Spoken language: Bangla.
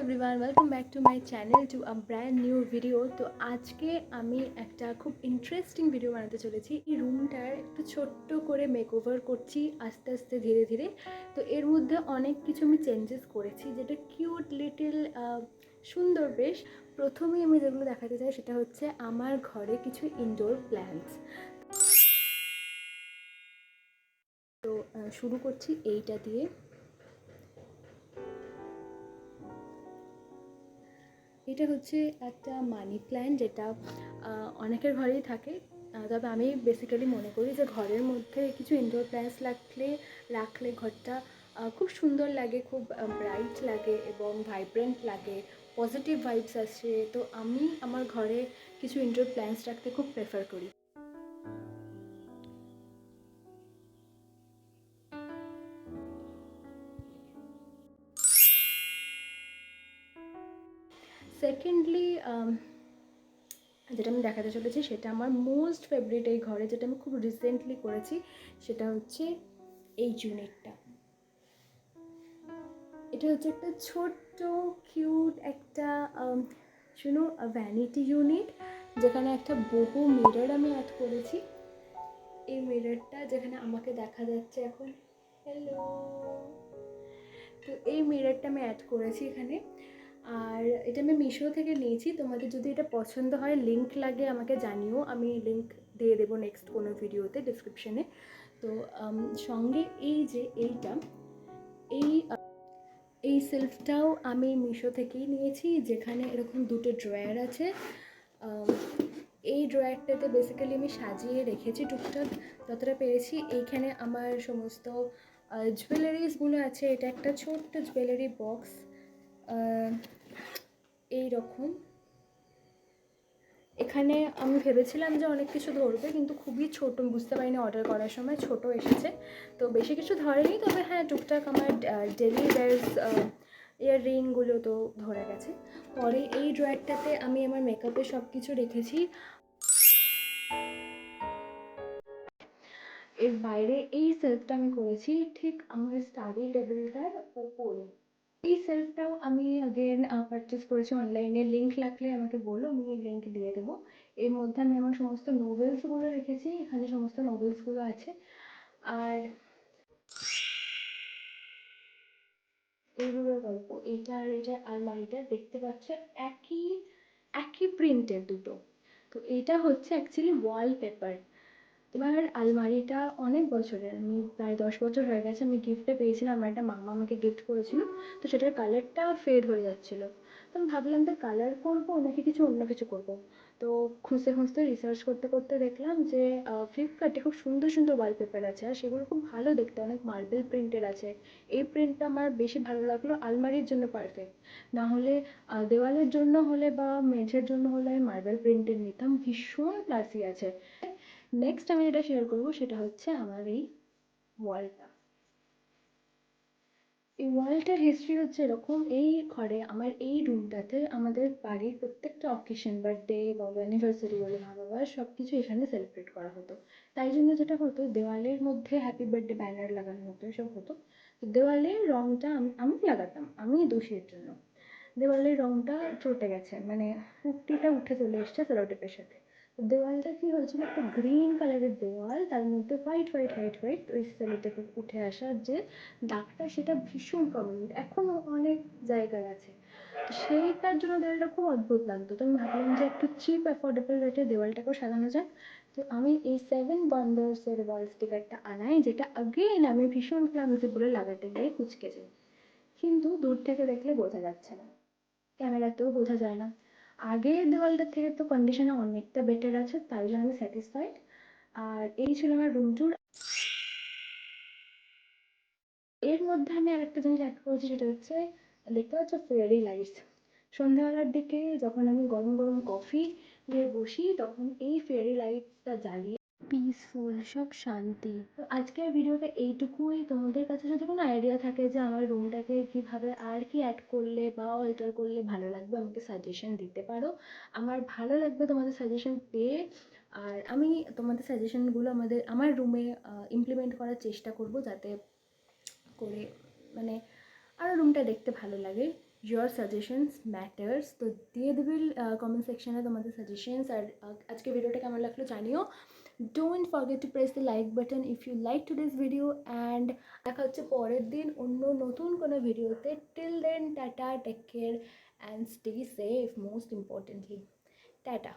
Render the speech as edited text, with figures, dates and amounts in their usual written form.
Everyone, welcome back to my channel to a brand new video. তো আজকে আমি একটা খুব ইন্টারেস্টিং ভিডিও বানাতে চলেছি। এই রুমটার একটু ছোট্ট করে মেকওভার করছি আস্তে আস্তে ধীরে ধীরে। তো এর মধ্যে অনেক কিছু আমি চেঞ্জেস করেছি যেটা কিউট লিটল সুন্দর বেশ। প্রথমেই আমি যেগুলো দেখাতে চাই সেটা হচ্ছে আমার ঘরে কিছু ইনডোর প্ল্যান্টস। তো শুরু করছি এইটা দিয়ে। এটা হচ্ছে একটা মানি প্ল্যান্ট যেটা অনেকের ঘরেই থাকে, তবে আমি বেসিক্যালি মনে করি যে ঘরের মধ্যে কিছু ইনডোর প্ল্যান্টস রাখলে ঘরটা খুব সুন্দর লাগে, খুব ব্রাইট লাগে এবং ভাইব্রেন্ট লাগে, পজিটিভ ভাইবস আসে। তো আমি আমার ঘরে কিছু ইনডোর প্ল্যান্টস রাখতে খুব প্রেফার করি। সেকেন্ডলি, যেটা আমি দেখাতে চলেছি সেটা আমার মোস্ট ফেভারিট এই ঘরে, যেটা আমি খুব রিসেন্টলি করেছি, সেটা হচ্ছে এই ইউনিটটা। এটা হচ্ছে একটা ছোট্ট কিউট একটা শুনো ভ্যানিটি ইউনিট, যেখানে একটা বহু মিরর আমি অ্যাড করেছি। এই মিররটা যেখানে আমাকে দেখা যাচ্ছে এখন, হ্যালো। তো এই মিররটা আমি অ্যাড করেছি এখানে, আর এটা আমি মিশো থেকে নিয়েছি। তোমাদের যদি এটা পছন্দ হয়, লিঙ্ক লাগে আমাকে জানিও, আমি লিঙ্ক দিয়ে দেবো নেক্সট কোনো ভিডিওতে ডিসক্রিপশনে। তো সঙ্গে এই যে এই এই সেলফটাও আমি মিশো থেকেই নিয়েছি, যেখানে এরকম দুটো ড্রয়ার আছে। এই ড্রয়ারটাতে বেসিক্যালি আমি সাজিয়ে রেখেছি টুকটাক যতটা পেরেছি। এইখানে আমার সমস্ত জুয়েলারিসগুলো আছে। এটা একটা ছোট্ট জুয়েলারি বক্স, এই রকম। এখানে আমি ভেবেছিলাম যে অনেক কিছু ধরবে, কিন্তু খুবই ছোট, বুঝতে পারিনি অর্ডার করার সময় ছোট এসেছে। তো বেশি কিছু ধরেনি, তবে হ্যাঁ টুকটাক আমার ডেলি ওয়্যার্স ইয়াররিংগুলো তো ধরে গেছে। পরে এই ড্রয়ারটাতে আমি আমার মেকআপের সব কিছু রেখেছি। এর বাইরে এই সেলফটা আমি করেছি ঠিক আমার স্টাডি টেবিলটার উপরে। এই সেলফটাও আমি আগেন পারচেস করেছি অনলাইনে, লিঙ্ক লাগলে আমাকে বলো, আমি লিঙ্ক দিয়ে দেবো। এর মধ্যে আমি আমার সমস্ত নোভেলসগুলো রেখেছি, এখানে সমস্ত নোভেলসগুলো আছে। আর এইগুলোর গল্প, এইটা আর এটা আলমারিটা দেখতে পাচ্ছ একই একই প্রিন্টের দুটো। তো এটা হচ্ছে অ্যাকচুয়ালি ওয়ালপেপার। এবার আলমারিটা অনেক বছরের, আমি প্রায় 10 বছর হয়ে গেছে। আমি গিফটে পেয়েছিলাম, আমার একটা মামা আমাকে গিফট করেছিল। তো সেটার কালারটা ফেড হয়ে যাচ্ছিলো। তো আমি ভাবলাম যে কালার করবো নাকি কিছু অন্য কিছু করবো। তো খুঁজতে খুঁজতে রিসার্চ করতে করতে দেখলাম যে ফ্লিপকার্টে খুব সুন্দর সুন্দর ওয়ালপেপার আছে, আর সেগুলো খুব ভালো দেখতে, অনেক মার্বেল প্রিন্টের আছে। এই প্রিন্টটা আমার বেশি ভালো লাগলো, আলমারির জন্য পারফেক্ট। না হলে দেওয়ালের জন্য হলে বা মেঝের জন্য হলে আমি মার্বেল প্রিন্টের নিতাম, ভীষণ ক্লাসি আছে। নেক্সট আমি যেটা শেয়ার করবো সেটা হচ্ছে আমার এই ওয়ালটা। এই ওয়ালটার হিস্ট্রি হচ্ছে এরকম, এই ঘরে আমার এই রুমটাতে আমাদের বাড়ির প্রত্যেকটা অকেশন, বার্থডে বলো, অ্যানিভার্সারি বলো, মা বাবার সব কিছু এখানে সেলিব্রেট করা হতো। তাই জন্য যেটা হতো, দেওয়ালের মধ্যে হ্যাপি বার্থডে ব্যানার লাগানো হতো, এসব হতো। তো দেওয়ালের রঙটা আমি লাগাতাম, আমি দোষী এর জন্য। দেওয়ালের রঙটা চটে গেছে, মানে পুট্টিটা উঠে চলে এসছে সেলোটেপের সাথে। তো দেওয়ালটা কি হয়েছিল, একটা গ্রিন কালারের দেওয়াল, তার মধ্যে হোয়াইট হোয়াইট হোয়াইট হোয়াইট ওই সেলোটেপে উঠে আসার যে দাগটা, সেটা ভীষণ প্রমিনেন্ট, এখনো অনেক জায়গায় আছে। তো সেইটার জন্য দেওয়ালটা খুব অদ্ভুত লাগতো। তো আমি ভাবলাম যে একটু চিপ অ্যাফোর্ডেবল রেটে দেওয়ালটাকেও সাজানো যায়। তো আমি এই 7 ওয়ান্ডার্সের ওয়াল স্টিকারটা আনাই, যেটা আগেন আমি ভীষণ ক্লামজি বলে লাগাতে গিয়ে কুচকে যাই, কিন্তু দূর থেকে দেখলে বোঝা যাচ্ছে না, ক্যামেরাতেও বোঝা যায় না। আগের দেওয়ালটার থেকে তো কন্ডিশনে অনেকটা বেটার আছে, তাই জন্য আমি স্যাটিসফাইড। আর এই ছিল আমার রুম ট্যুর। এর মধ্যে আমি আরেকটা জিনিস অ্যাড করেছি, সেটা হচ্ছে দেখতে পাচ্ছ ফেয়ারি লাইটস। সন্ধ্যাবেলার দিকে যখন আমি গরম গরম কফি নিয়ে বসি, তখন এই ফেয়ারি লাইটটা জ্বালিয়ে পিসফুল, সব শান্তি। তো আজকের ভিডিওটা এইটুকুই। তোমাদের কাছে যদি কোনো আইডিয়া থাকে যে আমার রুমটাকে কীভাবে আর কি অ্যাড করলে বা অল্টার করলে ভালো লাগবে, আমাকে সাজেশন দিতে পারো। আমার ভালো লাগবে তোমাদের সাজেশন পেয়ে। আর আমি তোমাদের সাজেশনগুলো আমার রুমে ইমপ্লিমেন্ট করার চেষ্টা করব, যাতে করে মানে আরও রুমটা দেখতে ভালো লাগে। ইয়োর সাজেশনস ম্যাটার্স, তো দিয়ে দেবে কমেন্ট সেকশনে তোমাদের সাজেশনস। আর আজকে ভিডিওটা কেমন লাগলো জানিও। Don't forget to press the like button if you like today's video, and দেখা হচ্ছে পরের দিন অন্য নতুন কোনো ভিডিওতে। Till then tata, take care and stay safe, most importantly. Tata.